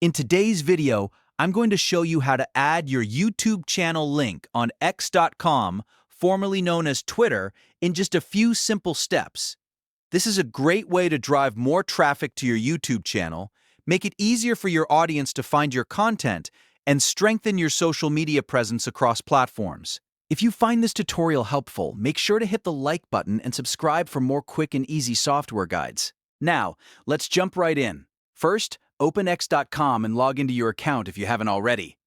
In today's video, I'm going to show you how to add your YouTube channel link on x.com, formerly known as Twitter, in just a few simple steps. This is a great way to drive more traffic to your YouTube channel, make it easier for your audience to find your content, and strengthen your social media presence across platforms. If you find this tutorial helpful, make sure to hit the like button and subscribe for more quick and easy software guides. Now, let's jump right in. First, open x.com and log into your account if you haven't already.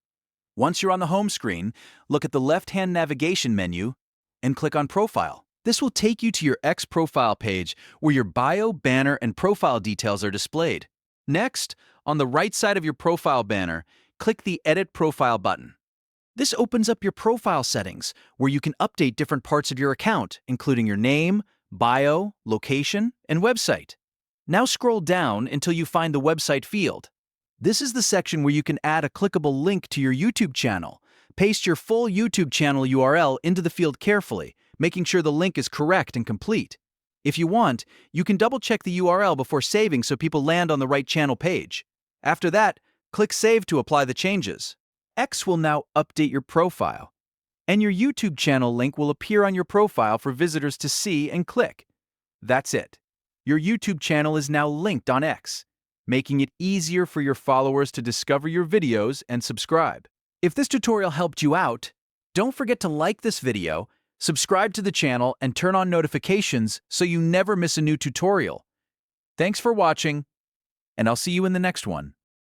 Once you're on the home screen, look at the left-hand navigation menu and click on Profile. This will take you to your X profile page where your bio, banner, and profile details are displayed. Next, on the right side of your profile banner, click the Edit Profile button. This opens up your profile settings where you can update different parts of your account, including your name, bio, location, and website. Now scroll down until you find the website field. This is the section where you can add a clickable link to your YouTube channel. Paste your full YouTube channel URL into the field carefully, making sure the link is correct and complete. If you want, you can double-check the URL before saving so people land on the right channel page. After that, click Save to apply the changes. X will now update your profile, and your YouTube channel link will appear on your profile for visitors to see and click. That's it. Your YouTube channel is now linked on X, making it easier for your followers to discover your videos and subscribe. If this tutorial helped you out, don't forget to like this video, subscribe to the channel, and turn on notifications so you never miss a new tutorial. Thanks for watching, and I'll see you in the next one.